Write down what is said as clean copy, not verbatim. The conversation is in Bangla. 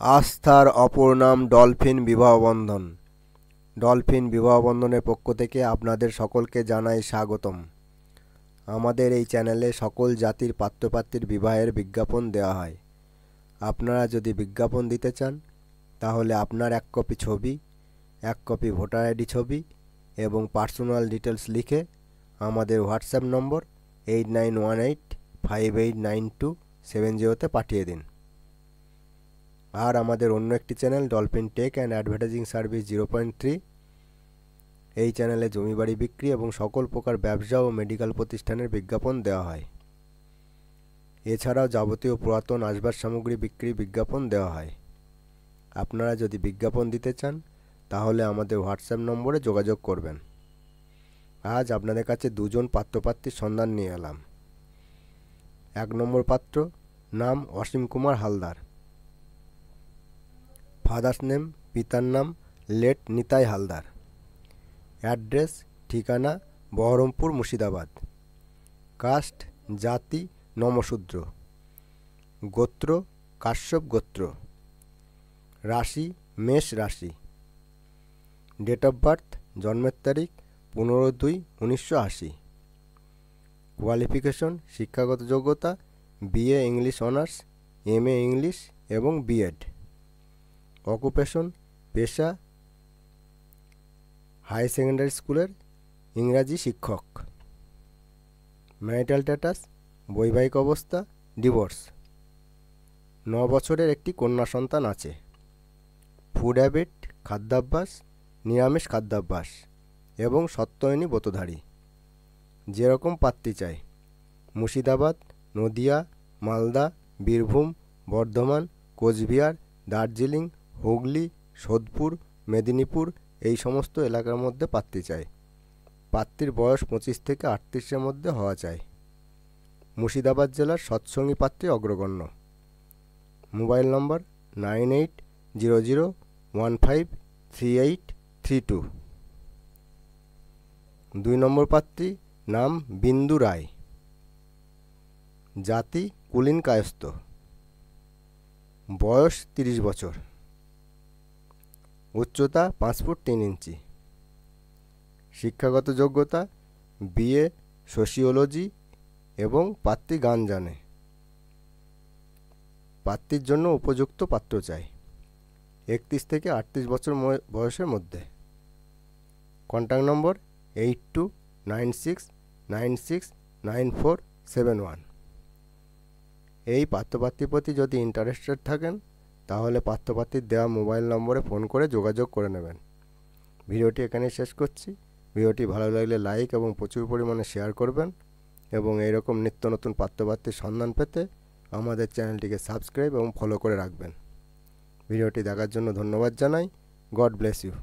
আস্থার অপর নাম ডলফিন বিবাহবন্ধন। ডলফিন বিবাহবন্ধনের পক্ষ থেকে আপনাদের সকলকে জানাই স্বাগতম। আমাদের এই চ্যানেলে সকল জাতির পাত্রপাত্রীর বিবাহের বিজ্ঞাপন দেওয়া হয়। আপনারা যদি বিজ্ঞাপন দিতে চান তাহলে আপনার 1 কপি ছবি, 1 কপি ভোটার আইডি ছবি এবং পার্সোনাল ডিটেলস লিখে আমাদের হোয়াটসঅ্যাপ নম্বর 8918589270 পাঠিয়ে দিন। আর আমাদের অন্য একটি channel Dolphin tech and advertising service 0.3, এই চ্যানেলে জমি বাড়ি বিক্রি এবং সকল প্রকার ব্যবসা ও মেডিকেল প্রতিষ্ঠানের বিজ্ঞাপন দেওয়া হয়। এছাড়াও যাবতীয় পুরাতন আসবাব সামগ্রী বিক্রি বিজ্ঞাপন দেওয়া হয়। আপনারা যদি বিজ্ঞাপন দিতে চান তাহলে আমাদের হোয়াটসঅ্যাপ নম্বরে যোগাযোগ করবেন। আজ আপনাদের কাছে 2 জন পাত্রপাত্রীর সন্ধান নিয়ে এলাম। 1 নম্বর পাত্র, নাম অসীম কুমার হালদার। ফাদার্স নেম, পিতার নাম লেট নিতাই হালদার। অ্যাড্রেস, ঠিকানা বহরমপুর, মুর্শিদাবাদ। কাস্ট, জাতি নমশূদ্র। গোত্র কাশ্যপ গোত্র। রাশি মেষ রাশি। ডেট অফ বার্থ, জন্মের তারিখ 15/2/1980। কোয়ালিফিকেশন, শিক্ষাগত যোগ্যতা BA English honours, MA English এবং B.Ed। অকুপেশন, পেশা হাই সেকেন্ডারি স্কুলের ইংরাজি শিক্ষক। ম্যারিটাল স্ট্যাটাস, বৈবাহিক অবস্থা ডিভোর্স। 9 বছরের একটি কন্যা সন্তান আছে। ফুড হ্যাবিট, খাদ্যাভ্যাস নিরামিষ খাদ্যাভ্যাস এবং সত্যয়নী ব্রতধারী। যেরকম পাত্রী চাই, মুর্শিদাবাদ, নদিয়া, মালদা, বীরভূম, বর্ধমান, কোচবিহার, দার্জিলিং, হুগলি, সোদপুর, মেদিনীপুর এই সমস্ত এলাকার মধ্যে পাত্রী চাই। পাত্রীর বয়স 25 থেকে 38-এর মধ্যে হওয়া চাই। মুর্শিদাবাদ জেলার সৎসঙ্গী পাত্রী অগ্রগণ্য। মোবাইল নম্বর 9800153832। 2 নম্বর পাত্রী, নাম বিন্দু রায়। জাতি কুলীন কায়স্থ। বয়স 30 বছর। উচ্চতা 5 ফুট 3 ইঞ্চি। শিক্ষাগত যোগ্যতা BA সোশিওলজি এবং পাত্রী গান জানে। পাত্রীর জন্য উপযুক্ত পাত্র চাই, 31 থেকে 38 বছর বয়সের মধ্যে। Contact number 8296969471। এই পাত্রপাত্রীর প্রতি যদি ইন্টারেস্টেড থাকেন তাহলে পাত্রপাত্রীর দেওয়া মোবাইল নম্বরে ফোন করে যোগাযোগ করে নেবেন। ভিডিওটি এখানেই শেষ করছি। ভিডিওটি ভালো লাগলে লাইক এবং প্রচুর পরিমাণে শেয়ার করবেন এবং এইরকম নিত্য নতুন পাত্রপাত্রীর সন্ধান পেতে আমাদের চ্যানেলটিকে সাবস্ক্রাইব এবং ফলো করে রাখবেন। ভিডিওটি দেখার জন্য ধন্যবাদ জানাই। God bless you.